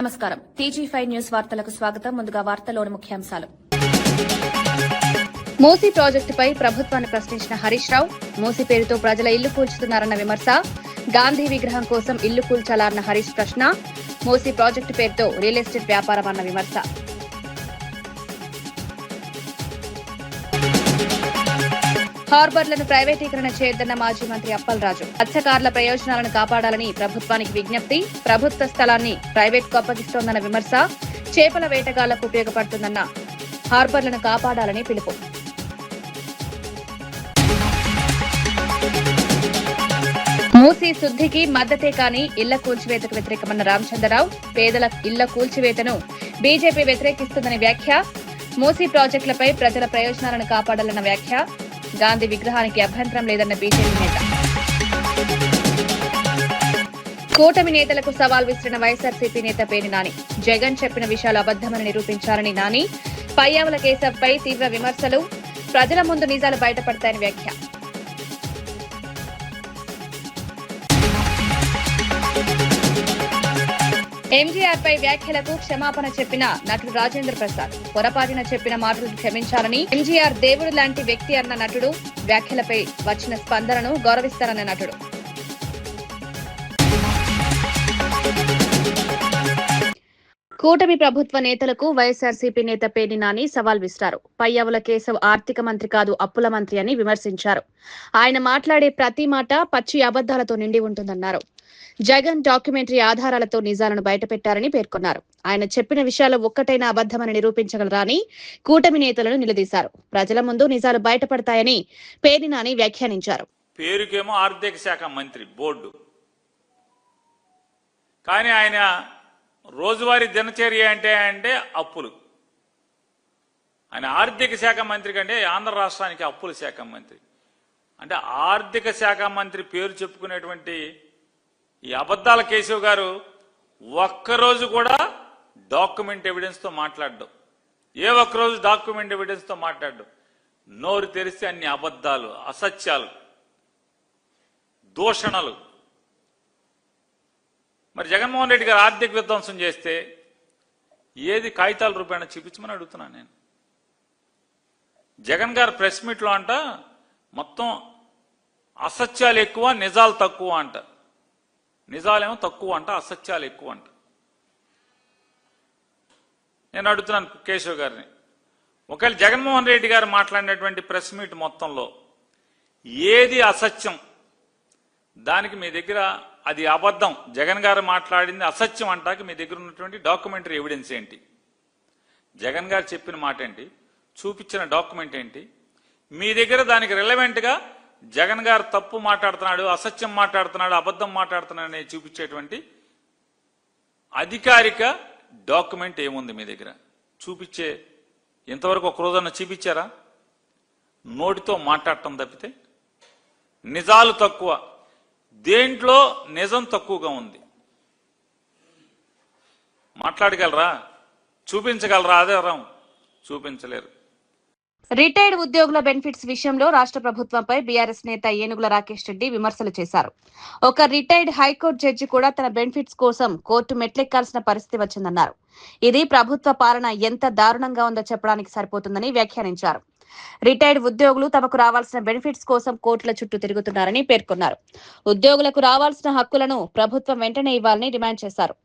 నమస్కారం. TG5 news వార్తలకు స్వాగతం. ముందుగా వార్తలోని ముఖ్యాంశాలు. మూసీ ప్రాజెక్టుపై ప్రభుత్వాన్ని ప్రశ్నించిన హరీష్ రావు, మూసీ పేరుతో ప్రజల ఇల్లు కూల్చుతున్నారన్న విమర్శ, గాంధీ విగ్రహం కోసం ఇల్లు కూల్చాలన్న హరీష్ ప్రశ్న, మూసీ ప్రాజెక్టు పేరుతో రియల్ ఎస్టేట్ వ్యాపారం అన్న విమర్శ. హార్బర్లను ప్రైవేటీకరణ చేయొద్దన్న మాజీ మంత్రి అప్పలరాజు, మత్స్యకారుల ప్రయోజనాలను కాపాడాలని ప్రభుత్వానికి విజ్ఞప్తి, ప్రభుత్వ స్థలాన్ని ప్రైవేట్కు అప్పగిస్తోందన్న విమర్శ, చేపల వేటగాళ్లకు ఉపయోగపడుతుందన్న హార్బర్లను కాపాడాలని పిలుపు. మూసీ శుద్ధికి మద్దతే కానీ ఇళ్ల కూల్చివేతకు వ్యతిరేకమన్న రామచంద్రరావు, పేదల ఇళ్ల కూల్చివేతను బీజేపీ వ్యతిరేకిస్తుందని వ్యాఖ్య, మూసీ ప్రాజెక్టులపై ప్రజల ప్రయోజనాలను కాపాడాలన్న వ్యాఖ్య, గాంధీ విగ్రహానికి అభ్యంతరం లేదన్న బీజేపీ నేత. కూటమి నేతలకు సవాల్ విసిరిన వైఎస్ఆర్సీపీ నేత పేర్ని నాని, జగన్ చెప్పిన విషయాలు అబద్దమని నిరూపించాలని నాని, పయ్యావుల కేశవ్పై తీవ్ర విమర్శలు, ప్రజల ముందు నిజాలు బయటపడతాయని వ్యాఖ్య. ఎంజీఆర్ పై వ్యాఖ్యలకు క్షమాపణ చెప్పిన నటుడు రాజేంద్ర ప్రసాద్, పొరపాటున చెప్పిన మాటలను క్షమించాలని, ఎంజీఆర్ దేవుడు లాంటి వ్యక్తి అన్న నటుడు, వ్యాఖ్యలపై వచ్చిన స్పందనను గౌరవిస్తారన్న నటుడు. కూటమి ప్రభుత్వ నేతలకు వైఎస్ఆర్సీపీ నేత పేర్ని నాని సవాల్ విసిరారు. పయ్యావుల కేశవ్ ఆర్థిక మంత్రి కాదు, అప్పుల మంత్రి అని విమర్శించారు. ఆయన మాట్లాడే ప్రతి మాట పచ్చి అబద్దాలతో నిండి ఉంటుందన్నారు. జగన్ డాక్యుమెంటరీ ఆధారాలతో నిజాలను బయటపెట్టారని పేర్కొన్నారు. ఆయన చెప్పిన విషయాలు ఒక్కటైనా అబద్దమని నిరూపించగలరా అని కూటమి నేతలను నిలదీశారు. ప్రజల ముందు నిజాలు బయటపడతాయని పేర్ని నాని వ్యాఖ్యానించారు. పేరుకేమో ఆర్థిక శాఖ మంత్రి బోర్డు, కానీ ఆయన రోజువారీ దినచర్య అంటే అప్పులు. ఆయన ఆర్థిక శాఖ మంత్రి కంటే ఆంధ్ర రాష్ట్రానికి అప్పుల శాఖ మంత్రి. అంటే ఆర్థిక శాఖ మంత్రి పేరు చెప్పుకునేటువంటి ఈ అబద్దాల కేశవ్ గారు ఒక్కరోజు కూడా డాక్యుమెంట్ ఎవిడెన్స్తో మాట్లాడడం, ఏ ఒక్కరోజు డాక్యుమెంట్ ఎవిడెన్స్తో మాట్లాడడం. నోరు తెరిస్తే అన్ని అబద్దాలు, అసత్యాలు, దూషణలు. మరి జగన్మోహన్ రెడ్డి గారు ఆర్థిక విధ్వంసం చేస్తే ఏది కాగితాల రూపాయన చూపించమని అడుగుతున్నాను నేను. జగన్ గారు ప్రెస్ మీట్లో అంట మొత్తం అసత్యాలు ఎక్కువ, నిజాలు తక్కువ అంట. నిజాలేమో తక్కువ అంట, అసత్యాలు ఎక్కువ అంట. నేను అడుగుతున్నాను కేశవ్ గారిని, ఒకవేళ జగన్మోహన్ రెడ్డి గారు మాట్లాడినటువంటి ప్రెస్ మీట్ మొత్తంలో ఏది అసత్యం, దానికి మీ దగ్గర అది అబద్ధం, జగన్ గారు మాట్లాడింది అసత్యం అంటాక మీ దగ్గర ఉన్నటువంటి డాక్యుమెంటరీ ఎవిడెన్స్ ఏంటి? జగన్ గారు చెప్పిన మాట ఏంటి? చూపించిన డాక్యుమెంట్ ఏంటి? మీ దగ్గర దానికి రిలవెంట్గా జగన్ గారు తప్పు మాట్లాడుతున్నాడు, అసత్యం మాట్లాడుతున్నాడు, అబద్ధం మాట్లాడుతున్నాడు అని చూపించేటువంటి అధికారిక డాక్యుమెంట్ ఏముంది మీ దగ్గర? చూపించే ఇంతవరకు ఒక రోజన్నా చూపించారా? నోటితో మాట్లాడటం తప్పితే. నిజాలు తక్కువ, దేంట్లో నిజం తక్కువగా ఉంది? మాట్లాడగలరా? చూపించగలరా? అదే చూపించలేరు. రిటైర్డ్ ఉద్యోగుల బెనిఫిట్స్ విషయంలో రాష్ట్ర ప్రభుత్వంపై బీఆర్ఎస్ నేత ఏనుగుల రాకేష్ రెడ్డి విమర్శలు చేశారు. ఒక రిటైర్డ్ హైకోర్టు జడ్జి కూడా తన బెనిఫిట్స్ కోసం కోర్టు మెట్లెక్కాల్సిన పరిస్థితి వచ్చిందన్నారు. ఇది ప్రభుత్వ పాలన ఎంత దారుణంగా ఉందో చెప్పడానికి సరిపోతుందని వ్యాఖ్యానించారు. రిటైర్డ్ ఉద్యోగులు తమకు రావాల్సిన బెనిఫిట్స్ కోసం కోర్టుల చుట్టూ తిరుగుతున్నారని పేర్కొన్నారు. ఉద్యోగులకు రావాల్సిన హక్కులను ప్రభుత్వం వెంటనే ఇవ్వాలని డిమాండ్ చేశారు.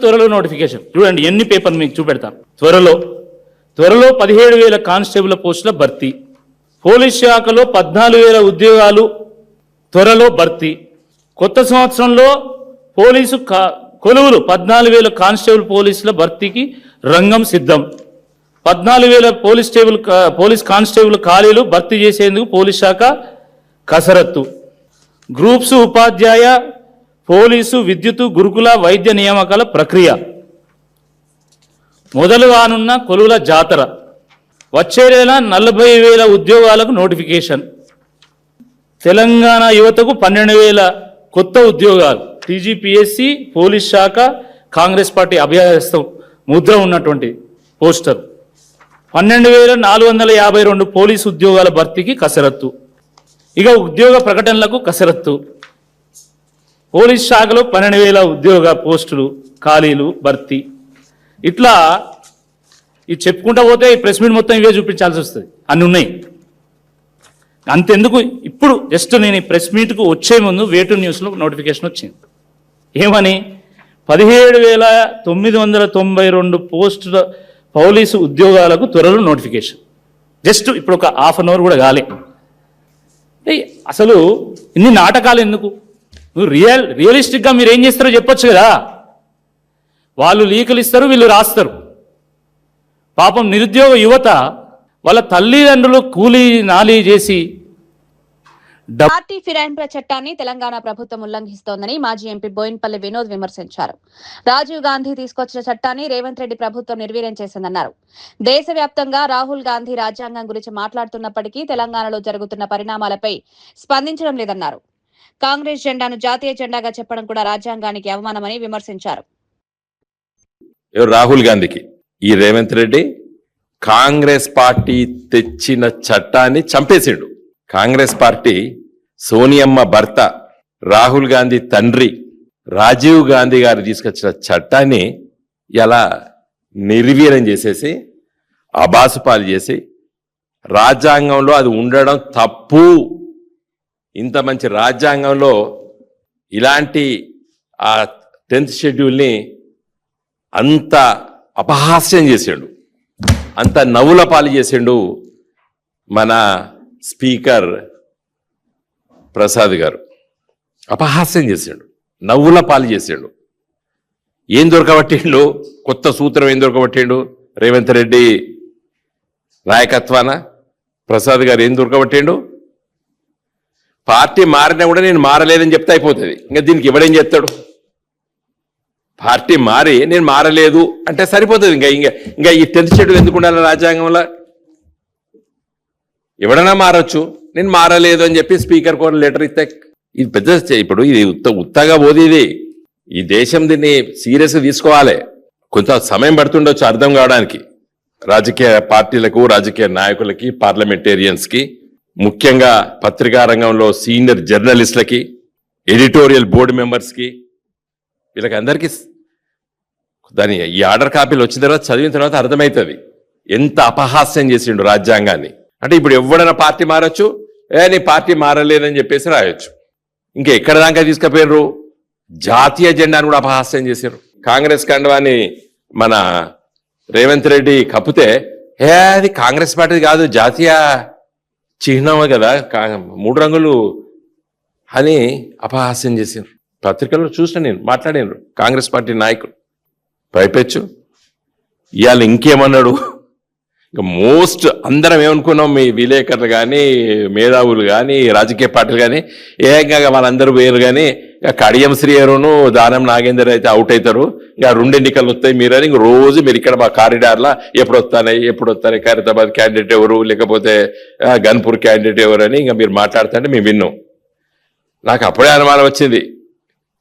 త్వరలో నోటిఫికేషన్ చూడండి, ఎన్ని పేపర్ మీకు చూపెడతాను. త్వరలో 17,000 కానిస్టేబుల్ పోస్టుల భర్తీ, పోలీస్ శాఖలో 14,000 ఉద్యోగాలు త్వరలో భర్తీ, కొత్త సంవత్సరంలో పోలీసు కొలువులు 14,000 కానిస్టేబుల్ పోలీసుల భర్తీకి రంగం సిద్ధం, 14,000 పోలీస్ కానిస్టేబుల్ ఖాళీలు భర్తీ చేసేందుకు పోలీస్ శాఖ కసరత్తు, గ్రూప్స్ ఉపాధ్యాయ పోలీసు విద్యుత్ గురుకుల వైద్య నియామకాల ప్రక్రియ, మొదలు కానున్న కొలువుల జాతర, వచ్చే నెల 40,000 ఉద్యోగాలకు నోటిఫికేషన్, తెలంగాణ యువతకు 12,000 కొత్త ఉద్యోగాలు, టీజీపీఎస్సీ పోలీస్ శాఖ కాంగ్రెస్ పార్టీ అభ్యర్థం ముద్ర ఉన్నటువంటి పోస్టర్, 12,452 పోలీసు ఉద్యోగాల భర్తీకి కసరత్తు. ఇక ఉద్యోగ ప్రకటనలకు కసరత్తు. పోలీస్ శాఖలో 12,000 ఉద్యోగ పోస్టులు ఖాళీలు భర్తీ. ఇట్లా ఇది చెప్పుకుంటా పోతే ఈ ప్రెస్ మీట్ మొత్తం ఇవే చూపించాల్సి వస్తుంది, అన్నీ ఉన్నాయి. అంతెందుకు, ఇప్పుడు జస్ట్ నేను ఈ ప్రెస్ మీట్కు వచ్చే ముందు వేటు న్యూస్లో నోటిఫికేషన్ వచ్చింది. ఏమని? 17,992 పోస్టుల పోలీసు ఉద్యోగాలకు త్వరలో నోటిఫికేషన్. జస్ట్ ఇప్పుడు ఒక హాఫ్ అన్ అవర్ కూడా కాలే. అసలు ఇన్ని నాటకాలు ఎందుకు? నువ్వు రియలిస్టిక్గా మీరు ఏం చేస్తారో చెప్పొచ్చు కదా. వాళ్ళు లీకులు ఇస్తారు, వీళ్ళు రాస్తారు. పాపం నిరుద్యోగ యువత వాళ్ళ తల్లిదండ్రులు కూలీ నాలీ చేసి పార్టీ ఫిరాయింపుల చట్టాన్ని తెలంగాణ ప్రభుత్వం ఉల్లంఘిస్తోందని మాజీ ఎంపీ బోయిన్పల్లి వినోద్ విమర్శించారు. రాజీవ్ గాంధీ తీసుకొచ్చిన చట్టాన్ని రేవంత్ రెడ్డి ప్రభుత్వం నిర్వీర్యం చేసిందన్నారు. దేశవ్యాప్తంగా రాహుల్ గాంధీ రాజ్యాంగం గురించి మాట్లాడుతున్నప్పటికీ తెలంగాణలో జరుగుతున్న పరిణామాలపై స్పందించడం లేదన్నారు. కాంగ్రెస్ జెండాను జాతీయ జెండాగా చెప్పడం కూడా రాజ్యాంగానికి అవమానమని విమర్శించారు. రాహుల్ గాంధీకి ఈ రేవంత్ రెడ్డి కాంగ్రెస్ పార్టీ తెచ్చిన చట్టాన్ని చంపేసిండు. కాంగ్రెస్ పార్టీ సోనియమ్మ భర్త రాహుల్ గాంధీ తండ్రి రాజీవ్ గాంధీ గారు తీసుకొచ్చిన చట్టాన్ని ఎలా నిర్వీర్యం చేసేసి అబాసుపాలు చేసి రాజ్యాంగంలో అది ఉండడం తప్పు, ఇంత మంచి రాజ్యాంగంలో ఇలాంటి ఆ 10th షెడ్యూల్ని అంత అపహాస్యం చేసిండు, అంత నవ్వుల పాలు చేసిండు మన స్పీకర్ ప్రసాద్ గారు. అపహాస్యం చేసిండు, నవ్వుల పాలు చేసిండు. ఏం దొరకబట్టిండు? కొత్త సూత్రం ఏం దొరకబట్టిండు? రేవంత్ రెడ్డి నాయకత్వాన ప్రసాద్ గారు ఏం దొరకబట్టిండు? పార్టీ మారినా కూడా నేను మారలేదని చెప్తే అయిపోతుంది. ఇంకా దీనికి ఎవడేం చెప్తాడు? పార్టీ మారి నేను మారలేదు అంటే సరిపోతుంది. ఇంకా ఇంకా ఇంకా ఈ 10th షెడ్యూల్ ఎందుకు ఉండాలి రాజ్యాంగంలో? ఎవడన్నా మారచ్చు, నేను మారలేదు అని చెప్పి స్పీకర్ కూడా లెటర్ ఇస్తే ఇది పెద్ద. ఇప్పుడు ఇది ఉత్తగా పోదు. ఈ దేశం దీన్ని సీరియస్గా తీసుకోవాలి. కొంత సమయం పడుతుండొచ్చు అర్థం కావడానికి రాజకీయ పార్టీలకు, రాజకీయ నాయకులకి, పార్లమెంటేరియన్స్కి, ముఖ్యంగా పత్రికా రంగంలో సీనియర్ జర్నలిస్టులకి, ఎడిటోరియల్ బోర్డు మెంబర్స్కి, వీళ్ళకి అందరికీ దాని ఈ ఆర్డర్ కాపీలు వచ్చిన తర్వాత చదివిన తర్వాత అర్థమవుతుంది ఎంత అపహాస్యం చేసిండు రాజ్యాంగాన్ని. అంటే ఇప్పుడు ఎవడైనా పార్టీ మారచ్చు, నీ పార్టీ మారలేదని చెప్పేసి రాయొచ్చు. ఇంకా ఎక్కడ దాకా తీసుకుపోయారు? జాతీయ జెండాను కూడా అపహాస్యం చేశారు. కాంగ్రెస్ కండువాన్ని మన రేవంత్ రెడ్డి కప్పితే అది కాంగ్రెస్ పార్టీ కాదు, జాతీయ చిహ్నమే కదా, 3 రంగులు అని అపహాస్యం చేశారు. పత్రికల్లో చూసిన, నేను మాట్లాడాను కాంగ్రెస్ పార్టీ నాయకులు. పైపెచ్చు ఇవాళ ఇంకేమన్నాడు? ఇక మోస్ట్ అందరం ఏమనుకున్నాం, మీ విలేకరులు కానీ, మేధావులు కానీ, రాజకీయ పార్టీలు కానీ ఏకంగా వాళ్ళందరూ వేరు. కానీ ఇక కడియం శ్రీహరును దానం నాగేందర్ అయితే అవుట్ అవుతారు. ఇక 2 ఎన్నికలు వస్తాయి మీరని ఇంక రోజు మీరు ఇక్కడ మా కారిడార్లా ఎప్పుడు వస్తాయి ఖైరతాబాద్ క్యాండిడేట్ ఎవరు, లేకపోతే గన్పూర్ క్యాండిడేట్ ఎవరు అని ఇంకా మీరు మాట్లాడుతుంటే మేము విన్నాం. నాకు అప్పుడే అనుమానం వచ్చింది,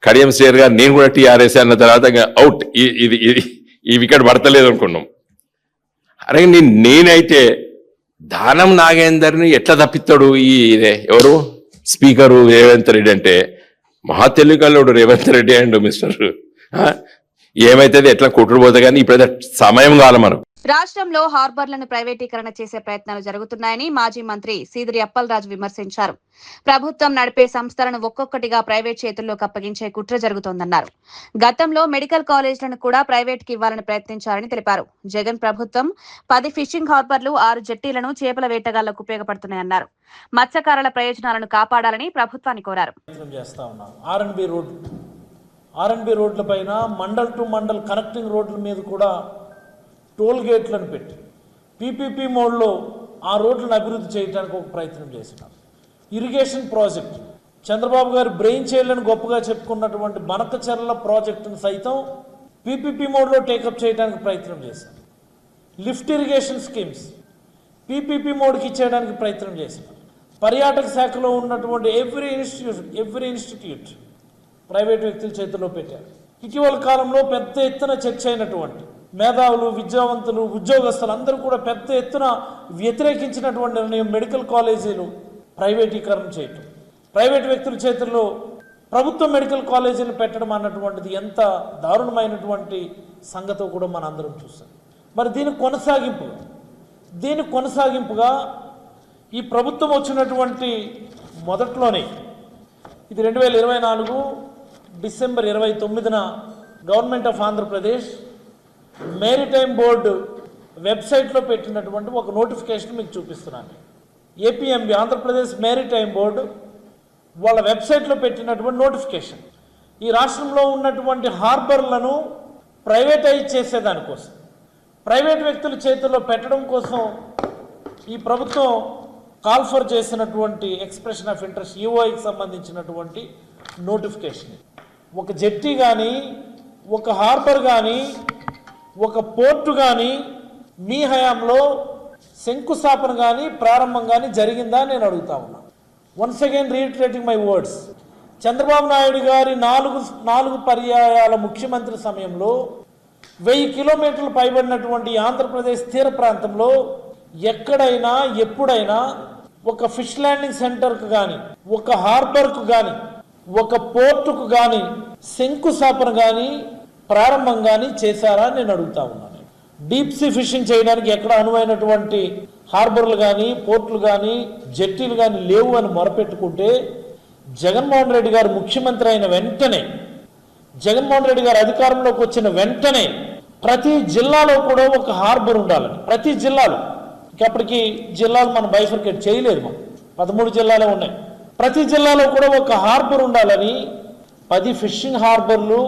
కడియం శ్రీహర్ గారు నేను కూడా టీఆర్ఎస్ అన్న తర్వాత ఇంకా అవుట్, ఈ వికెట్ పడతలేదు అనుకున్నాం. అరే నేనైతే దానం నాగేందర్ని ఎట్లా తప్పిస్తాడు ఈ ఎవరు స్పీకరు రేవంత్ రెడ్డి అంటే? మహా తెలివికల్లోడు రేవంత్ రెడ్డి అండ్ మిస్టర్ ఏమైతుంది ఎట్లా కొట్టుకుపోతే. కానీ ఇప్పుడైతే సమయం కావాలి మనం. రాష్ట్రంలో హార్బర్లను ప్రైవేటీకరణ చేసే ప్రయత్నాలు జరుగుతున్నాయని మాజీ మంత్రి సీదిరి అప్పలరాజు విమర్శించారు. ప్రభుత్వం నడిపే సంస్థలను ఒక్కొక్కటిగా ప్రైవేట్ చేతుల్లోకి అప్పగించే కుట్ర జరుగుతోందన్నారు. గతంలో మెడికల్ కాలేజీలను కూడా ప్రైవేట్ కి ఇవ్వాలని ప్రయత్నించారని తెలిపారు. జగన్ ప్రభుత్వం 10 ఫిషింగ్ హార్బర్లు, 6 జెట్టీలను చేపల వేటగాళ్లకు ఉపయోగపడుతున్నాయన్నారు. మత్స్యకారుల ప్రయోజనాలను కాపాడాలని ప్రభుత్వాన్ని కోరారు. ఆర్ఎన్బి రోడ్ల పైన మండల్ టు మండల్ కనెక్టింగ్ రోడ్ల మీద కూడా టోల్ గేట్లను పెట్టి పీపీపీ మోడ్లో ఆ రోడ్లను అభివృద్ధి చేయడానికి ఒక ప్రయత్నం చేసినాం. ఇరిగేషన్ ప్రాజెక్ట్ చంద్రబాబు గారు బ్రెయిన్ చైల్డ్లను గొప్పగా చెప్పుకున్నటువంటి బనకచెర్ల ప్రాజెక్టును సైతం పీపీపీ మోడ్లో టేకప్ చేయడానికి ప్రయత్నం చేశాం. లిఫ్ట్ ఇరిగేషన్ స్కీమ్స్ పీపీపీ మోడ్కి ఇచ్చేయడానికి ప్రయత్నం చేసినాం. పర్యాటక శాఖలో ఉన్నటువంటి ఎవ్రీ ఇన్స్టిట్యూట్ ప్రైవేట్ వ్యక్తుల చేతిలో పెట్టారు. ఇటీవల కాలంలో పెద్ద ఎత్తున చర్చ అయినటువంటి మేధావులు, విద్యావంతులు, ఉద్యోగస్తులు అందరూ కూడా పెద్ద ఎత్తున వ్యతిరేకించినటువంటి నిర్ణయం మెడికల్ కాలేజీలు ప్రైవేటీకరణ చేయటం, ప్రైవేట్ వ్యక్తుల చేతుల్లో ప్రభుత్వ మెడికల్ కాలేజీలు పెట్టడం అన్నటువంటిది ఎంత దారుణమైనటువంటి సంగతో కూడా మన అందరం చూస్తాం. మరి దీని కొనసాగింపుగా ఈ ప్రభుత్వం వచ్చినటువంటి మొదట్లోనే ఇది 2024 డిసెంబర్ 29న government of Andhra Pradesh maritime board వెబ్సైట్లో పెట్టినటువంటి ఒక నోటిఫికేషన్ మీకు చూపిస్తున్నాను. ఏపీఎంబీ ఆంధ్రప్రదేశ్ మేరిటైమ్ బోర్డు వాళ్ళ వెబ్సైట్లో పెట్టినటువంటి నోటిఫికేషన్ ఈ రాష్ట్రంలో ఉన్నటువంటి హార్బర్లను ప్రైవేటైజ్ చేసేదానికోసం, ప్రైవేట్ వ్యక్తుల చేతుల్లో పెట్టడం కోసం ఈ ప్రభుత్వం కాల్ఫర్ చేసినటువంటి ఎక్స్ప్రెషన్ ఆఫ్ ఇంట్రెస్ట్ ఈఓఐకి సంబంధించినటువంటి నోటిఫికేషన్. ఒక జెట్టి కానీ, ఒక హార్బర్ కానీ, ఒక పోర్టు కానీ మీ హయాంలో శంకుస్థాపన కానీ ప్రారంభం కానీ జరిగిందా నేను అడుగుతా ఉన్నా. Once again reiterating my words, Chandrababu Naidu గారి నాలుగు పర్యాయాల ముఖ్యమంత్రి సమయంలో 1000 కిలోమీటర్లు పైబడినటువంటి ఆంధ్రప్రదేశ్ తీర ప్రాంతంలో ఎక్కడైనా ఎప్పుడైనా ఒక ఫిష్ ల్యాండింగ్ సెంటర్కు కానీ, ఒక హార్బర్కు కానీ, ఒక పోర్టుకు కానీ శంకుస్థాపన కానీ ప్రారంభం కానీ చేశారా నేను అడుగుతా ఉన్నాను. డీప్ సీ ఫిషింగ్ చేయడానికి ఎక్కడ అనువైనటువంటి హార్బర్లు కానీ, పోర్టులు కానీ, జెట్టీలు కానీ లేవు అని మొరపెట్టుకుంటే జగన్మోహన్ రెడ్డి గారు ముఖ్యమంత్రి అయిన వెంటనే, జగన్మోహన్ రెడ్డి గారు అధికారంలోకి వచ్చిన వెంటనే ప్రతి జిల్లాలో కూడా ఒక హార్బర్ ఉండాలని, ప్రతి జిల్లాలో, ఇప్పటికీ జిల్లాలు మనం బైఫర్కేట్ చేయలేదు, మనం 13 జిల్లాలే ఉన్నాయి, ప్రతి జిల్లాలో కూడా ఒక హార్బర్ ఉండాలని 10 ఫిషింగ్ హార్బర్లు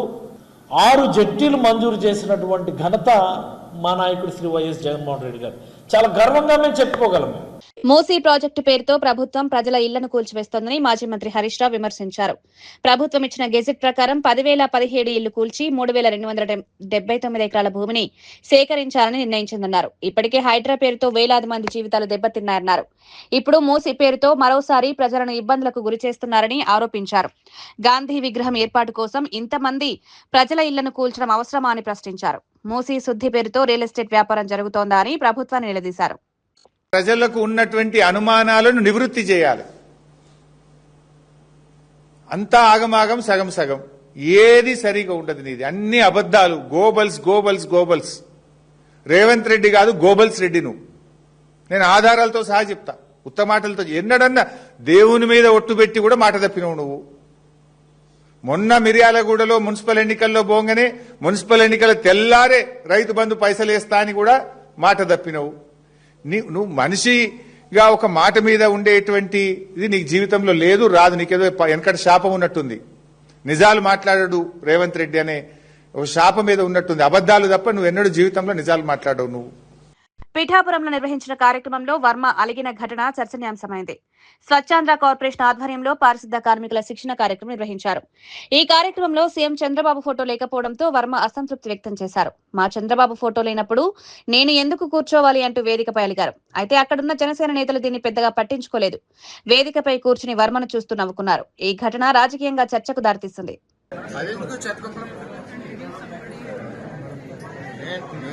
6 జెట్టీలు మంజూరు చేసినటువంటి ఘనత మా నాయకుడు శ్రీ వైఎస్ జగన్మోహన్ రెడ్డి గారు. చాలా గర్వంగా మేము చెప్పుకోగలము. మూసీ ప్రాజెక్టు పేరుతో ప్రభుత్వం ప్రజల ఇళ్లను కూల్చివేస్తోందని మాజీ మంత్రి హరీష్ రావు విమర్శించారు. ప్రభుత్వం ఇచ్చిన గెజిట్ ప్రకారం 10,017 ఇళ్లు కూల్చి 3,279 ఎకరాల భూమిని సేకరించాలని నిర్ణయించిందన్నారు. ఇప్పటికే హైడ్రా పేరుతో వేలాది మంది జీవితాలు దెబ్బతిన్నారన్నారు. ఇప్పుడు మూసీ పేరుతో మరోసారి ప్రజలను ఇబ్బందులకు గురి చేస్తున్నారని ఆరోపించారు. గాంధీ విగ్రహం ఏర్పాటు కోసం ఇంతమంది ప్రజల ఇళ్లను కూల్చడం అవసరమా అని ప్రశ్నించారు. మూసీ శుద్ధి పేరుతో రియల్ ఎస్టేట్ వ్యాపారం జరుగుతోందా అని ప్రభుత్వాన్ని నిలదీశారు. ప్రజలకు ఉన్నటువంటి అనుమానాలను నివృత్తి చేయాలి. అంతా ఆగమాగం, సగం సగం, ఏది సరిగా ఉండదు. నీది అన్ని అబద్దాలు, గోబల్స్. రేవంత్ రెడ్డి కాదు, గోబల్స్ రెడ్డి నువ్వు. నేను ఆధారాలతో సహా చెప్తా, ఉత్తమాటలతో. ఎన్నడన్నా దేవుని మీద ఒట్టు పెట్టి కూడా మాట తప్పినవు నువ్వు. మొన్న మిర్యాలగూడలో మున్సిపల్ ఎన్నికల్లో పోగానే మున్సిపల్ ఎన్నికల తెల్లారే రైతు బంధు పైసలు వేస్తా అని కూడా మాట తప్పినవు. నువ్వు మనిషిగా ఒక మాట మీద ఉండేటువంటి ఇది నీకు జీవితంలో లేదు, రాదు. నీకేదో వెనకటి శాపం ఉన్నట్టుంది. నిజాలు మాట్లాడాడు రేవంత్ రెడ్డి అనే ఒక శాపం మీద ఉన్నట్టుంది. అబద్దాలు తప్ప నువ్వు ఎన్నడూ జీవితంలో నిజాలు మాట్లాడవు నువ్వు. పిఠాపురంలో నిర్వహించిన కార్యక్రమంలో వర్మ అలిగిన ఘటన చర్చనీయాంశమైంది. స్వచ్ఛాంధ్ర కార్పొరేషన్ ఆధ్వర్యంలో పారిశుద్ధ కార్మికుల శిక్షణ కార్యక్రమం నిర్వహించారు. ఈ కార్యక్రమంలో సీఎం చంద్రబాబు ఫోటో లేకపోవడంతో వర్మ అసంతృప్తి వ్యక్తం చేశారు. మా చంద్రబాబు ఫోటో లేనప్పుడు నేను ఎందుకు కూర్చోవాలి అంటూ వేదికపై అలిగారు. అయితే అక్కడున్న జనసేన నేతలు దీన్ని పెద్దగా పట్టించుకోలేదు. వేదికపై కూర్చుని వర్మను చూస్తూ నవ్వుకున్నారు. ఈ ఘటన రాజకీయంగా చర్చకు దారితీస్తుంది.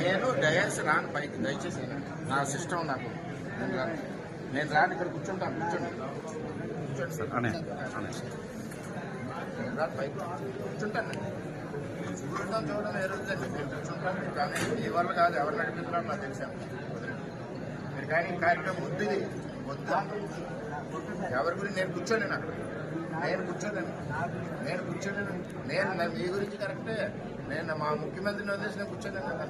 నేను డయాస్ రాను పైకి, దయచేసి నా సిస్టమ్ నాకు నేను రాను, ఇక్కడ కూర్చుంటాను. కూర్చోండి సార్, నేను రాను పైకి కూర్చుంటాను. చూడడం ఏ రోజండి, నేను కూర్చుంటాను. కానీ మీ వల్ల కాదు, ఎవరు నడిపిస్తున్నారో నాకు తెలిసాను. మీరు కానీ కార్యక్రమం వద్దుది వద్దా ఎవరి గురించి నేను కూర్చోలేను, అక్కడ నేను కూర్చోలేను. నేను మీ గురించి కరెక్టే, నేను మా ముఖ్యమంత్రిని వదిలేసి నేను కూర్చోలేను కదా.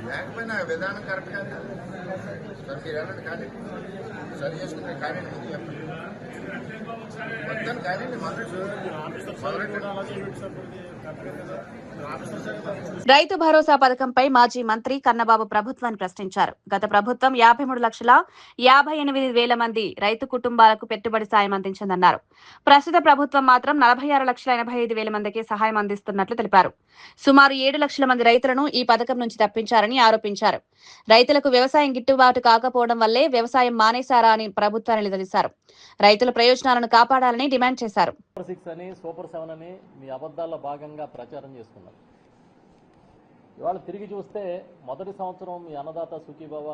లేకపోయినా విధానం కరెక్ట్ కాదు కదా సార్. మీరు వెళ్ళండి, కానీ సరి చేసుకుంటే కానీ ముందు చెప్పండి, మొత్తం కానీ రైతు భరోసా పథకంపై మాజీ మంత్రి కన్నబాబు ప్రభుత్వాన్ని ప్రశ్నించారు. గత ప్రభుత్వం 53,58,000 మంది రైతు కుటుంబాలకు పెట్టుబడి సాయం అందించిందన్నారు. ప్రస్తుత ప్రభుత్వం మాత్రం 46,85,000 మందికి సహాయం అందిస్తున్నట్లు తెలిపారు. సుమారు 7 లక్షల మంది రైతులను ఈ పథకం నుంచి తప్పించారని ఆరోపించారు. రైతులకు వ్యవసాయం గిట్టుబాటు కాకపోవడం వల్లే వ్యవసాయం మానేశారా అని ప్రభుత్వాన్ని నిలదీశారు. రైతుల ప్రయోజనాలను కాపాడాలని డిమాండ్ చేశారు. సూపర్ 7 అని మీ అబద్ధాల్లో భాగంగా ప్రచారం చేస్తున్నారు. ఇవాళ తిరిగి చూస్తే మొదటి సంవత్సరం మీ అన్నదాత సుఖీభవ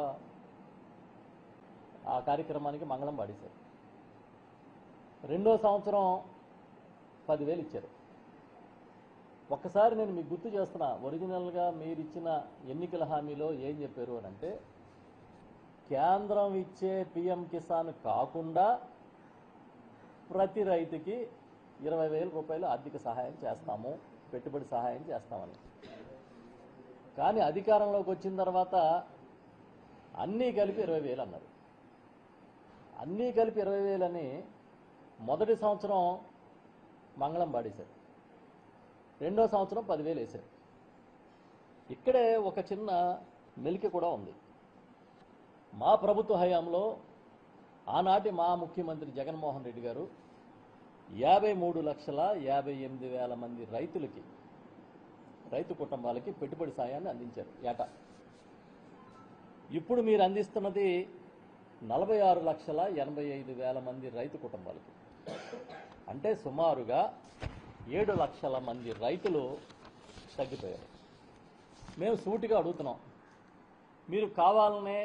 ఆ కార్యక్రమానికి మంగళం పాడేశారు. రెండో సంవత్సరం 10,000 ఇచ్చారు. ఒక్కసారి నేను మీకు గుర్తు చేస్తున్నా, ఒరిజినల్గా మీరు ఇచ్చిన ఎన్నికల హామీలో ఏం చెప్పారు అని అంటే, కేంద్రం ఇచ్చే పిఎం కిసాన్ కాకుండా ప్రతి రైతుకి 20,000 రూపాయలు ఆర్థిక సహాయం చేస్తాము, పెట్టుబడి సహాయం చేస్తామని. కానీ అధికారంలోకి వచ్చిన తర్వాత అన్నీ కలిపి 20,000 అన్నారు. అన్నీ కలిపి 20,000 అని మొదటి సంవత్సరం మంగళం పాడేశారు, రెండో సంవత్సరం 10,000 వేశారు. ఇక్కడే ఒక చిన్న మెలిక కూడా ఉంది. మా ప్రభుత్వ హయాంలో ఆనాటి మా ముఖ్యమంత్రి జగన్మోహన్ రెడ్డి గారు 53,58,000 మంది రైతు కుటుంబాలకి పెట్టుబడి సాయాన్ని అందించారు ఏటా. ఇప్పుడు మీరు అందిస్తున్నది 46,85,000 మంది రైతు కుటుంబాలకి. అంటే సుమారుగా 7 లక్షల మంది రైతులు తగ్గిపోయారు. మేము సూటిగా అడుగుతున్నాం, మీరు కావాలనే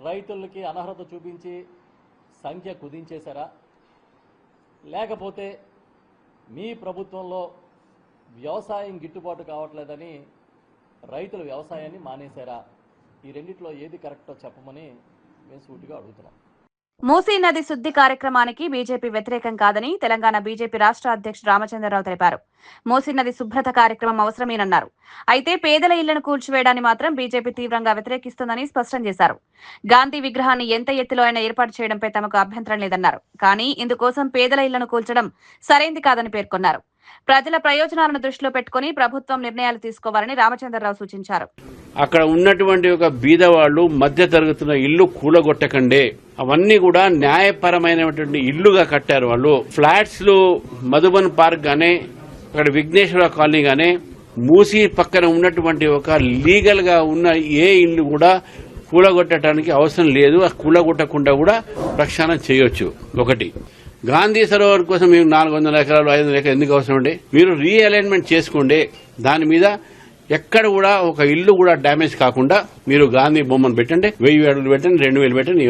రైతులకి అనర్హత చూపించి సంఖ్య కుదించేశారా, లేకపోతే మీ ప్రభుత్వంలో వ్యవసాయం గిట్టుబాటు కావట్లేదని రైతులు వ్యవసాయాన్ని మానేశారా? ఈ రెండిట్లో ఏది కరెక్టో చెప్పమని మేము సూటిగా అడుగుతున్నాం. మూసీ నది శుద్ధి కార్యక్రమానికి బీజేపీ వ్యతిరేకం కాదని తెలంగాణ బీజేపీ రాష్ట్ర అధ్యక్షుడు రామచంద్రరావు తెలిపారు. మూసీ నది శుభ్రత కార్యక్రమం అవసరమేనన్నారు. అయితే పేదల ఇళ్లను కూల్చివేయడాన్ని మాత్రం బీజేపీ తీవ్రంగా వ్యతిరేకిస్తుందని స్పష్టం చేశారు. గాంధీ విగ్రహాన్ని ఎంత ఎత్తులో అయినా ఏర్పాటు చేయడంపై తమకు అభ్యంతరం లేదన్నారు. కానీ ఇందుకోసం పేదల ఇళ్లను కూల్చడం సరైంది కాదని పేర్కొన్నారు. ప్రజల ప్రయోజనాలను దృష్టిలో పెట్టుకుని ప్రభుత్వం నిర్ణయాలు తీసుకోవాలని రామచంద్రరావు సూచించారు. అక్కడ ఉన్నటువంటి ఒక బీదవాళ్లు మధ్య తరగతున్న ఇల్లు కూలగొట్టకండే, అవన్నీ కూడా న్యాయపరమైనటువంటి ఇల్లుగా కట్టారు. వాళ్ళు ఫ్లాట్స్ మధుబన్ పార్క్ గానే, అక్కడ విఘ్నేశ్వర కాలనీ గానే, మూసీ పక్కన ఉన్నటువంటి ఒక లీగల్ గా ఉన్న ఏ ఇల్లు కూడా కూలగొట్టడానికి అవసరం లేదు. ఆ కూలగొట్టకుండా కూడా ప్రక్షాళన చేయొచ్చు. ఒకటి, గాంధీ సరోవర్ కోసం మీరు 400 ఎకరాలు 500 ఎకరాలు ఎందుకు అవసరం అండి? మీరు రీఅలైన్మెంట్ చేసుకోండి. దాని మీద ఎక్కడ కూడా ఒక ఇల్లు కూడా డ్యామేజ్ కాకుండా మీరు గాంధీ బొమ్మను పెట్టండి, 1000 అడుగులు పెట్టండి, 2000 పెట్టండి,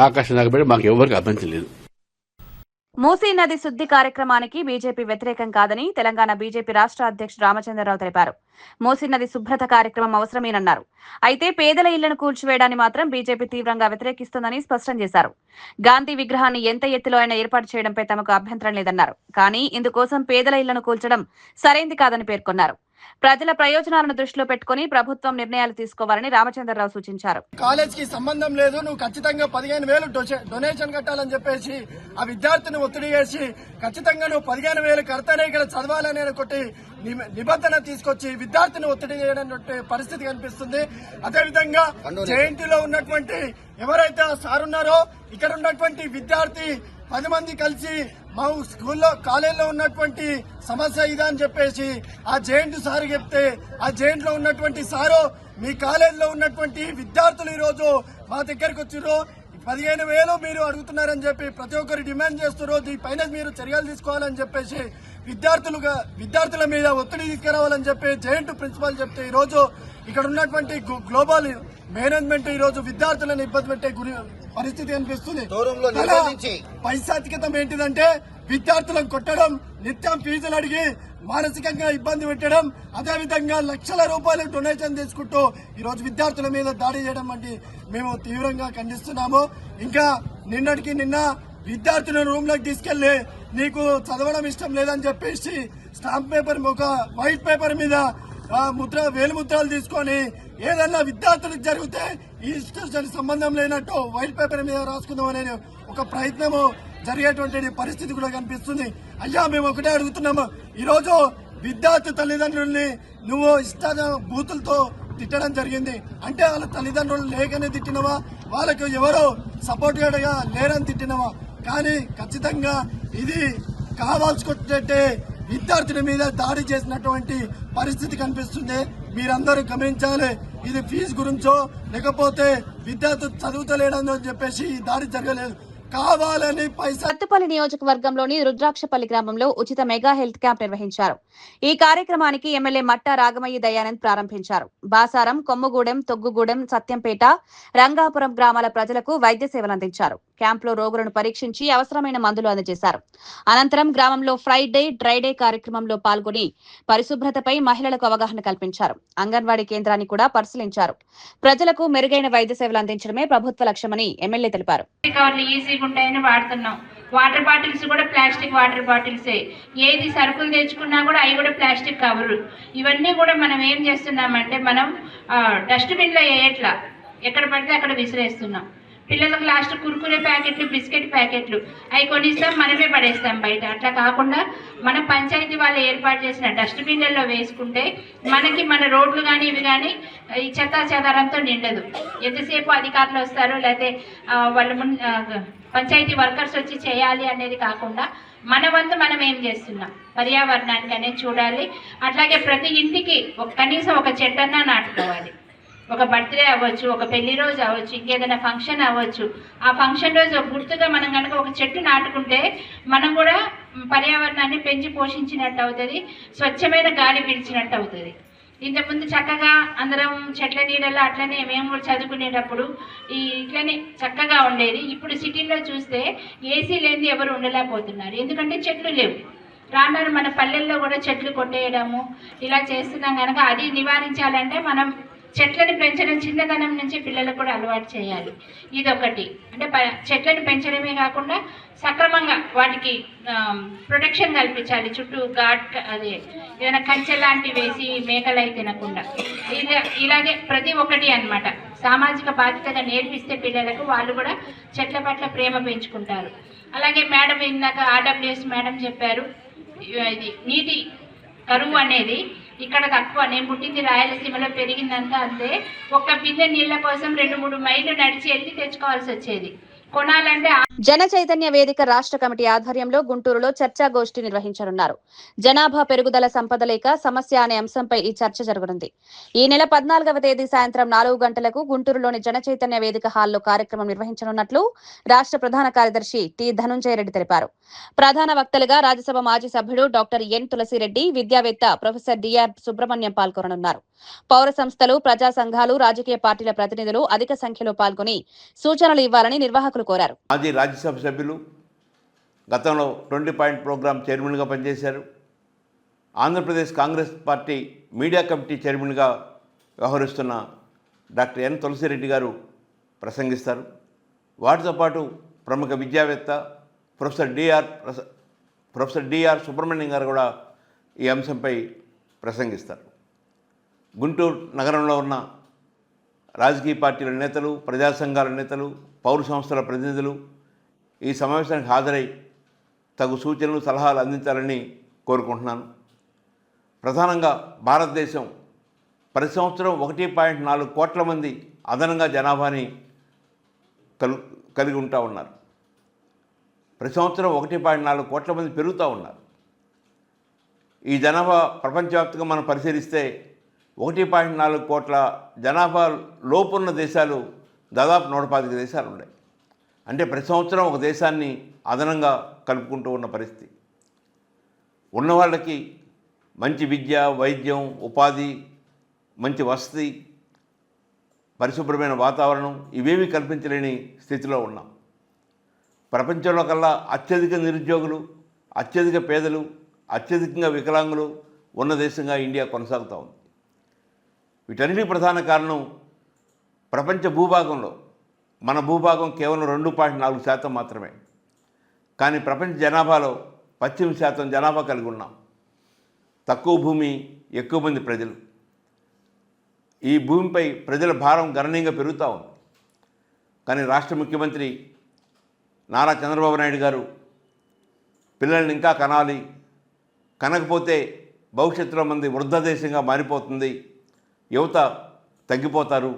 ఆకాశం దాకా పెట్టి మాకు ఎవరికి అభ్యంతరం లేదు. మూసీ నది శుద్ధి కార్యక్రమానికి బీజేపీ వ్యతిరేకం కాదని తెలంగాణ బీజేపీ రాష్ట్ర అధ్యక్షుడు రామచంద్రరావు తెలిపారు. మూసీ నది శుభ్రత కార్యక్రమం అవసరమేనన్నారు. అయితే పేదల ఇళ్లను కూల్చివేయడాన్ని మాత్రం బీజేపీ తీవ్రంగా వ్యతిరేకిస్తుందని స్పష్టం చేశారు. గాంధీ విగ్రహాన్ని ఎంత ఎత్తులో అయినా ఏర్పాటు చేయడంపై తమకు అభ్యంతరం లేదన్నారు. కానీ ఇందుకోసం పేదల ఇళ్లను కూల్చడం సరైంది కాదని పేర్కొన్నారు. ప్రజల ప్రయోజనాలను దృష్టిలో పెట్టుకుని ప్రభుత్వం నిర్ణయాలు తీసుకోవాలని రామచంద్రరావు సూచించారు. కాలేజ్ కి సంబంధం లేదు, నువ్వు ఖచ్చితంగా 15,000 డొనేషన్ కట్టాలని చెప్పేసి ఆ విద్యార్థిని ఒత్తిడి చేసి ఖచ్చితంగా నువ్వు 15,000 కడతానే ఇక్కడ చదవాలనే ఒకటి నిబంధన తీసుకొచ్చి విద్యార్థిని ఒత్తిడి చేయడం పరిస్థితి కనిపిస్తుంది. అదేవిధంగా జేఎన్టీలో ఉన్నటువంటి ఎవరైతే సార్ ఉన్నారో ఇక్కడ ఉన్నటువంటి విద్యార్థి 10 మంది కలిసి మా స్కూల్లో కాలేజీలో ఉన్నటువంటి సమస్య ఇదా అని చెప్పేసి ఆ జేఎన్టీ సార్ చెప్తే, ఆ జేఎన్టీలో ఉన్నటువంటి సారు మీ కాలేజీలో ఉన్నటువంటి విద్యార్థులు ఈ రోజు మా దగ్గరకు వచ్చిర్రు, 15,000 మీరు అడుగుతున్నారని చెప్పి ప్రతి ఒక్కరు డిమాండ్ చేస్తున్నారు. దీనిపైన మీరు చర్యలు తీసుకోవాలని చెప్పేసి విద్యార్థుల మీద ఒత్తిడి తీసుకురావాలని చెప్పి జేఎన్టీ ప్రిన్సిపాల్ చెప్తే ఈ రోజు ఇక్కడ ఉన్నటువంటి గ్లోబల్ మేనేజ్మెంట్ ఈ రోజు విద్యార్థులను ఇబ్బంది పెట్టే పరిస్థితి అనిపిస్తుంది. పైశాచికతం ఏంటిదంటే విద్యార్థులను కొట్టడం, నిత్యం ఫీజులు అడిగి మానసికంగా ఇబ్బంది పెట్టడం, అదేవిధంగా లక్షల రూపాయలు డొనేషన్ తీసుకుంటూ ఈ రోజు విద్యార్థుల మీద దాడి చేయడం వంటి మేము తీవ్రంగా ఖండిస్తున్నాము. ఇంకా నిన్నటికి నిన్న విద్యార్థులను రూమ్ లోకి తీసుకెళ్లి నీకు చదవడం ఇష్టం లేదని చెప్పేసి స్టాంప్ పేపర్ ఒక వైట్ పేపర్ మీద వేలుముద్రాలు తీసుకొని ఏదన్నా విద్యార్థులకు జరిగితే ఈ ఇన్స్టిట్యూషన్ సంబంధం లేనట్టు వైట్ పేపర్ మీద రాసుకుందాం అనే ఒక ప్రయత్నము జరిగేటువంటి పరిస్థితి కూడా కనిపిస్తుంది. అయ్యా మేము ఒకటే అడుగుతున్నాము, ఈ రోజు విద్యార్థి తల్లిదండ్రుల్ని నువ్వు ఇష్ట బూతులతో తిట్టడం జరిగింది. అంటే వాళ్ళ తల్లిదండ్రులు లేకనే తిట్టినవా, వాళ్ళకు ఎవరో సపోర్ట్ గా లేరని తిట్టినవా? కానీ ఖచ్చితంగా ఇది కావాల్సుకుంటే విద్యార్థుల మీద దాడి చేసినటువంటి పరిస్థితి కనిపిస్తుంది. మీరందరూ గమనించాలి. ఇది ఫీజు గురించో లేకపోతే విద్యార్థులు చదువుతలేడని చెప్పేసి ఈ దాడి జరగలేదు, కావాలని సత్తుపల్లి నియోజకవర్గంలోని రుద్రాక్షపల్లి గ్రామంలో ఉచిత మెగా హెల్త్ క్యాంప్ నిర్వహించారు. ఈ కార్యక్రమానికి ఎమ్మెల్యే మట్టా రాగమయ్యి దయానంద్ ప్రారంభించారు. బాసారం, కొమ్మగూడెం, తొగ్గుగూడెం, సత్యంపేట, రంగాపురం గ్రామాల ప్రజలకు వైద్య సేవలు అందించారు. క్యాంపులో రోగులను పరీక్షించి అవసరమైన మందులు అందజేశారు. అనంతరం గ్రామంలో ఫ్రైడే డ్రై డే కార్యక్రమంలో పాల్గొని పరిశుభ్రతపై మహిళలకు అవగాహన కల్పించారు. అంగన్వాడీ కేంద్రాన్ని కూడా పరిశీలించారు. ప్రజలకు మెరుగైన వైద్య సేవలు అందించడమే ప్రభుత్వ లక్ష్యమని ఎమ్మెల్యే తెలిపారు. ఈజీగా ఉంటాయని వాడుతున్నాం. వాటర్ బాటిల్స్ కూడా ప్లాస్టిక్ వాటర్ బాటిల్సే. ఏది సరుకులు తెచ్చుకున్నా కూడా అవి కూడా ప్లాస్టిక్ కవరు. ఇవన్నీ కూడా మనం ఏం చేస్తున్నామంటే మనం డస్ట్బిన్లో వేయట్లా, ఎక్కడ పడితే అక్కడ విసిరేస్తున్నాం. పిల్లలకు లాస్ట్ కుర్కురే ప్యాకెట్లు, బిస్కెట్ ప్యాకెట్లు అవి కొనిస్తాం, మనమే పడేస్తాం బయట. అట్లా కాకుండా మన పంచాయతీ వాళ్ళు ఏర్పాటు చేసిన డస్ట్బిన్లలో వేసుకుంటే మనకి మన రోడ్లు కానీ ఇవి కానీ ఈ చెత్తా చెదారంతో నిండదు. ఎంతసేపు అధికారులు వస్తారు లేకపోతే వాళ్ళు పంచాయతీ వర్కర్స్ వచ్చి చేయాలి అనేది కాకుండా మన వంతు మనం ఏం చేస్తున్నాం పర్యావరణానికి అనేది చూడాలి. అట్లాగే ప్రతి ఇంటికి కనీసం ఒక చెట్టన్నా నాటుకోవాలి. ఒక బర్త్డే అవ్వచ్చు, ఒక పెళ్లి రోజు అవ్వచ్చు, ఇంకేదైనా ఫంక్షన్ అవ్వచ్చు. ఆ ఫంక్షన్ రోజు గుర్తుగా మనం కనుక ఒక చెట్టు నాటుకుంటే మనం కూడా పర్యావరణాన్ని పెంచి పోషించినట్టు అవుతుంది, స్వచ్ఛమైన గాలి పీల్చినట్టు అవుతుంది. ఇంతకుముందు చక్కగా అందరం చెట్ల నీడల్లో అట్లనే మేము కూడా చదువుకునేటప్పుడు ఇట్లనే చక్కగా ఉండేది. ఇప్పుడు సిటీల్లో చూస్తే ఏసీ లేనిది ఎవరు ఉండలేకపోతున్నారు, ఎందుకంటే చెట్లు లేవు. రాను మన పల్లెల్లో కూడా చెట్లు కొట్టేయడము ఇలా చేస్తున్నాం కనుక అది నివారించాలంటే మనం చెట్లను పెంచడం చిన్నతనం నుంచి పిల్లలకు కూడా అలవాటు చేయాలి. ఇదొకటి. అంటే చెట్లను పెంచడమే కాకుండా సక్రమంగా వాటికి ప్రొటెక్షన్ కల్పించాలి. చుట్టూ అదే ఏదైనా కంచె లాంటివి వేసి మేకలు అయి తినకుండా ఇలాగే ప్రతి ఒక్కటి అన్నమాట. సామాజిక బాధ్యతగా నేర్పిస్తే పిల్లలకు వాళ్ళు కూడా చెట్ల పట్ల ప్రేమ పెంచుకుంటారు. అలాగే మేడం ఇందాక RWS మేడం చెప్పారు, ఇది నీటి కరువు అనేది ఇక్కడ తక్కువ. నేను పుట్టింది రాయలసీమలో, పెరిగిందంతా అంతే. ఒక్క బిందె నీళ్ల కోసం 2-3 మైళ్ళు నడిచి వెళ్ళి తెచ్చుకోవాల్సి వచ్చేది. కొనాలంటే జన చైతన్య వేదిక రాష్ట్ర కమిటీ ఆధ్వర్యంలో గుంటూరులో చర్చాగోష్ఠి నిర్వహించనున్నారు. జనాభా పెరుగుదల సంపద లేక సమస్య అనే అంశంపై ఈ చర్చ జరగనుంది. ఈ నెల 14వ తేదీ సాయంత్రం 4 గంటలకు గుంటూరులోని జన చైతన్య వేదిక హాల్లో కార్యక్రమం నిర్వహించనున్నట్లు రాష్ట్ర ప్రధాన కార్యదర్శి టి ధనుంజయ రెడ్డి తెలిపారు. ప్రధాన వక్తలుగా రాజ్యసభ మాజీ సభ్యుడు డాక్టర్ ఎన్ తులసిరెడ్డి, విద్యావేత్త ప్రొఫెసర్ డిఆర్ సుబ్రహ్మణ్యం పాల్గొననున్నారు. పౌర సంస్థలు, ప్రజా సంఘాలు, రాజకీయ పార్టీల ప్రతినిధులు అధిక సంఖ్యలో పాల్గొని సూచనలు ఇవ్వాలని నిర్వాహకులు కోరారు. మాజీ రాజ్యసభ సభ్యులు, గతంలో 20 పాయింట్ ప్రోగ్రాం చైర్మన్గా పనిచేశారు. Andhra Pradesh Congress party media committee చైర్మన్గా వ్యవహరిస్తున్న డాక్టర్ ఎన్ తులసిరెడ్డి గారు ప్రసంగిస్తారు. వాటితో పాటు ప్రముఖ విద్యావేత్త ప్రొఫెసర్ డిఆర్ సుబ్రహ్మణ్యం గారు కూడా ఈ అంశంపై ప్రసంగిస్తారు. గుంటూరు నగరంలో ఉన్న రాజకీయ పార్టీల నేతలు, ప్రజా సంఘాల నేతలు, పౌర సంస్థల ప్రతినిధులు ఈ సమావేశానికి హాజరై తగు సూచనలు, సలహాలు అందించాలని కోరుకుంటున్నాను. ప్రధానంగా భారతదేశం ప్రతి సంవత్సరం 1.4 కోట్ల మంది అదనంగా జనాభాని కలిగి ఉంటా ఉన్నారు. ప్రతి సంవత్సరం 1.4 కోట్ల మంది పెరుగుతూ ఉన్నారు. ఈ జనాభా ప్రపంచవ్యాప్తంగా మనం పరిశీలిస్తే 1.4 కోట్ల జనాభా లోపున్న దేశాలు దాదాపు 125 దేశాలు ఉన్నాయి. అంటే ప్రతి సంవత్సరం ఒక దేశాన్ని అదనంగా కలుపుకుంటూ ఉన్న పరిస్థితి. ఉన్నవాళ్ళకి మంచి విద్య, వైద్యం, ఉపాధి, మంచి వసతి, పరిశుభ్రమైన వాతావరణం ఇవేమీ కల్పించలేని స్థితిలో ఉన్నాం. ప్రపంచంలో కల్లా అత్యధిక నిరుద్యోగులు, అత్యధిక పేదలు, అత్యధికంగా వికలాంగులు ఉన్న దేశంగా ఇండియా కొనసాగుతూ ఉంది. వీటన్నిటికీ ప్రధాన కారణం ప్రపంచ భూభాగంలో మన భూభాగం కేవలం 2.4% మాత్రమే. కానీ ప్రపంచ జనాభాలో 18% జనాభా కలిగి ఉన్నాం. తక్కువ భూమి, ఎక్కువ మంది ప్రజలు. ఈ భూమిపై ప్రజల భారం గణనీయంగా పెరుగుతూ ఉంది. కానీ రాష్ట్ర ముఖ్యమంత్రి నారా చంద్రబాబు నాయుడు గారు పిల్లల్ని ఇంకా కనాలి, కనకపోతే భవిష్యత్తులో మంది వృద్ధ దేశంగా మారిపోతుంది, యువత తగ్గిపోతారు,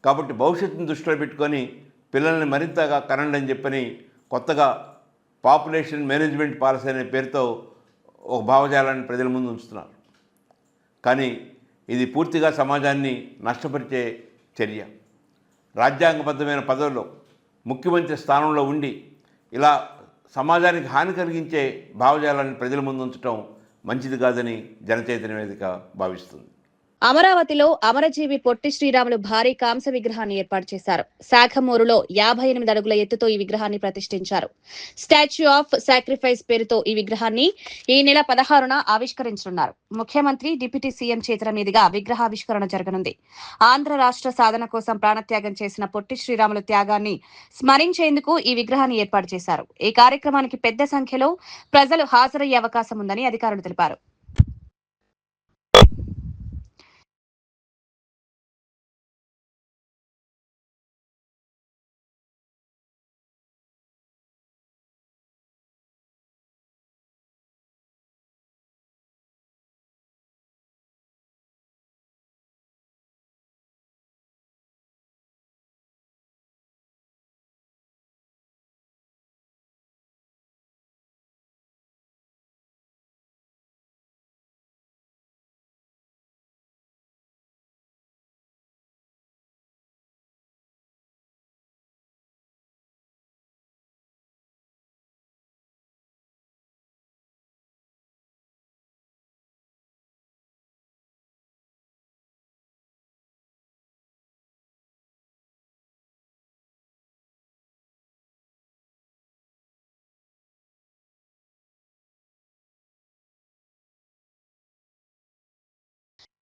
కాబట్టి భవిష్యత్తును దృష్టిలో పెట్టుకొని పిల్లల్ని మరింతగా కనండి అని చెప్పని కొత్తగా పాపులేషన్ మేనేజ్మెంట్ పాలసీ అనే పేరుతో ఒక భావజాలాన్ని ప్రజల ముందు ఉంచుతున్నారు. కానీ ఇది పూర్తిగా సమాజాన్ని నష్టపరిచే చర్య. రాజ్యాంగబద్ధమైన పదవిలో ముఖ్యమంత్రి స్థానంలో ఉండి ఇలా సమాజానికి హాని కలిగించే భావజాలాన్ని ప్రజల ముందు ఉంచడం మంచిది కాదని జనచైతన్య వేదిక భావిస్తుంది. అమరావతిలో అమరజీవి పొట్టి శ్రీరాములు భారీ కాంస విగ్రహాన్ని ఏర్పాటు చేశారు. శాఖమూరులో 58 అడుగుల ఎత్తుతో ఈ విగ్రహాన్ని ప్రతిష్ఠించారు. స్టాచ్యూ ఆఫ్ సాక్రిఫైస్ పేరుతో ఈ విగ్రహాన్ని ఈ నెల 16న ఆవిష్కరించనున్నారు. ముఖ్యమంత్రి, డిప్యూటీ సీఎం చేతుల మీదుగా విగ్రహావిష్కరణ జరగనుంది. ఆంధ్ర రాష్ట్ర సాధన కోసం ప్రాణత్యాగం చేసిన పొట్టి శ్రీరాములు త్యాగాన్ని స్మరించేందుకు ఈ విగ్రహాన్ని ఏర్పాటు చేశారు. ఈ కార్యక్రమానికి పెద్ద సంఖ్యలో ప్రజలు హాజరయ్యే అవకాశం ఉందని అధికారులు తెలిపారు.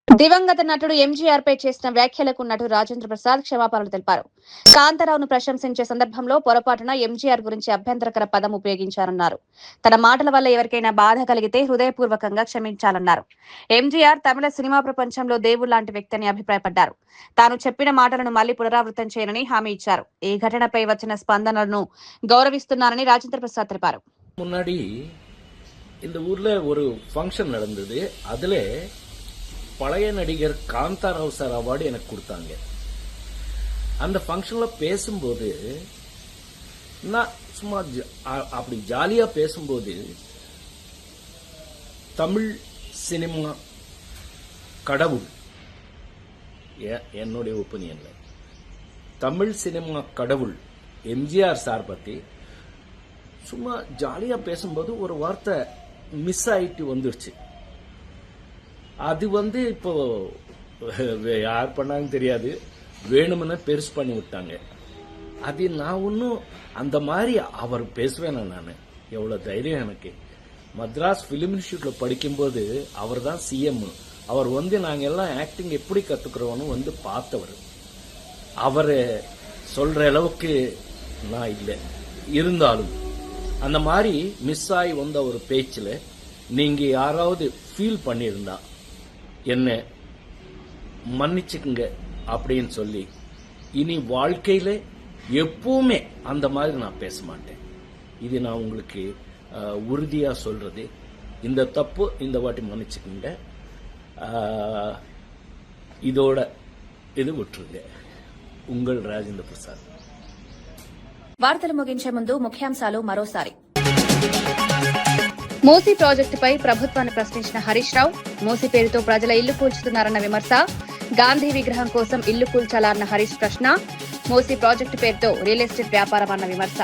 దివంగత నటుడు ఎంజీఆర్ పై చేసిన వ్యాఖ్యలకు నటుడు రాజేంద్ర ప్రసాద్ క్షమాపణలు తెలిపారు. కాంతారావును ప్రశంసించే సందర్భంలో పొరపాటున ఎంజీఆర్ గురించి అభ్యంతరకర పదం ఉపయోగించారన్నారు. తన మాటల వల్ల ఎవరికైనా బాధ కలిగితే హృదయపూర్వకంగా క్షమించాలన్నారు. ఎంజీఆర్ తమిళ సినిమా ప్రపంచంలో దేవుడు లాంటి వ్యక్తి అని అభిప్రాయపడ్డారు. తాను చెప్పిన మాటలను మళ్లీ పునరావృతం చేయనని హామీ ఇచ్చారు. ఈ ఘటనపై వచ్చిన స్పందనలను గౌరవిస్తున్నారని రాజేంద్ర ప్రసాద్ తెలిపారు. முன்னாடி இந்த ஊர்ல ஒரு ஃபங்க்ஷன் நடந்தது. அதுல பழைய நடிகர் காந்தாராவ் சார் அவார்டு எனக்கு கொடுத்தாங்க. அந்த ஃபங்க்ஷன்ல பேசும்போது நான் சும்மா அப்படி ஜாலியா பேசும்போது தமிழ் சினிமா கடவுள், என்னுடைய ஒப்பீனியன்ல தமிழ் சினிமா கடவுள் எம்ஜிஆர் சார் பத்தி சும்மா ஜாலியா பேசும்போது ஒரு வார்த்தை மிஸ் ஆயிட்டு வந்துருச்சு. அது இப்போ யார் பண்ணாங்கன்னு தெரியாது, வேணும்னு பெருசு பண்ணி விட்டாங்க. அது நான் ஒன்னும் அந்த மாதிரி அவர் பேசுவேன். நான் எவ்வளவு தைரியம் எனக்கு. மദ്രാஸ் பிலிம் இன்ஸ்டியூட்ல படிக்கும்போது அவர் தான் சிஎம். அவர் நாங்க எல்லாம் ஆக்டிங் எப்படி கத்துக்கிறோம்னு பார்த்தவர். அவர் சொல்ற அளவுக்கு நான் இல்லை. இருந்தாலும் அந்த மாதிரி மிஸ் ஆகி வந்த ஒரு பேச்சுல நீங்க யாராவது ஃபீல் பண்ணியிருந்தா என்ன மன்னிச்சுக்குங்க அப்படின்னு சொல்லி இனி வாழ்க்கையில எப்பவுமே அந்த மாதிரி நான் பேச மாட்டேன். இது நான் உங்களுக்கு உறுதியா சொல்றது. இந்த தப்பு இந்த வாட்டி மன்னிச்சுக்குங்க. இதோட இது விட்டுருங்க. உங்கள் రాజేంద్ర ప్రసాద్. వార్తలు ముగించే ముందు ముఖ్యాంశాలు మరోసారి. మూసీ ప్రాజెక్టుపై ప్రభుత్వాన్ని ప్రశ్నించిన హరీష్ రావు. మూసీ పేరుతో ప్రజల ఇల్లు కూల్చుతున్నారన్న విమర్శ. గాంధీ విగ్రహం కోసం ఇల్లు కూల్చాలన్న హరీష్ ప్రశ్న. మూసీ ప్రాజెక్టు పేరుతో రియల్ ఎస్టేట్ వ్యాపారం అన్న విమర్శ.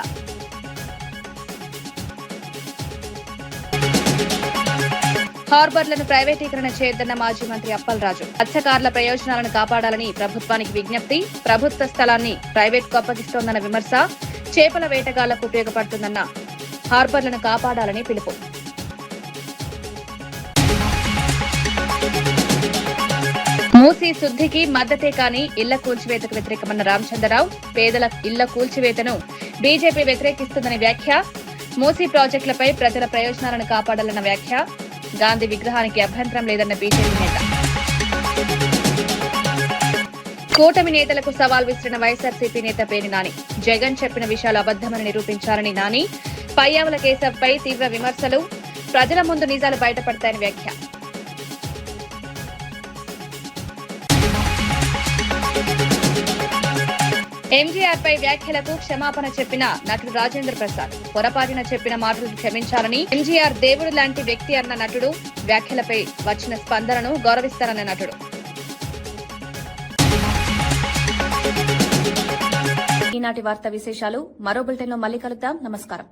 హార్బర్లను ప్రైవేటీకరణ చేయొద్దన్న మాజీ మంత్రి అప్పలరాజు. మత్స్యకారుల ప్రయోజనాలను కాపాడాలని ప్రభుత్వానికి విజ్ఞప్తి. ప్రభుత్వ స్థలాన్ని ప్రైవేట్కు అప్పగిస్తోందన్న విమర్శ. చేపల వేటగాళ్లకు ఉపయోగపడుతుందన్న హార్బర్లను కాపాడాలని పిలుపు. మూసీ శుద్ధికి మద్దతే కానీ ఇళ్ల కూల్చివేతకు వ్యతిరేకమన్న రామచంద్రరావు. పేదల ఇళ్ల కూల్చివేతను బీజేపీ వ్యతిరేకిస్తుందని వ్యాఖ్య. మూసీ ప్రాజెక్టులపై ప్రజల ప్రయోజనాలను కాపాడాలన్న వ్యాఖ్య. గాంధీ విగ్రహానికి అభ్యంతరం లేదన్న బీజేపీ నేత. కూటమి నేతలకు సవాల్ విసిరిన వైఎస్ఆర్సీపీ నేత పేర్ని నాని. జగన్ చెప్పిన విషయాలు అబద్దమని నిరూపించారని నాని. పయ్యావుల కేశవ్పై తీవ్ర విమర్శలు. ప్రజల ముందు నిజాలు బయటపడతాయని వ్యాఖ్య. ఎంజీఆర్ పై వ్యాఖ్యలకు క్షమాపణ చెప్పిన నటుడు రాజేంద్ర ప్రసాద్. పొరపాటున చెప్పిన మాటలను క్షమించాలని. ఎంజీఆర్ దేవుడు లాంటి వ్యక్తి అన్న నటుడు. వ్యాఖ్యలపై వచ్చిన స్పందనను గౌరవిస్తారన్న నటుడు. ఈనాటి వార్తా విశేషాలు మరో బులెటిన్లో మళ్ళీ కలుద్దాం. నమస్కారం.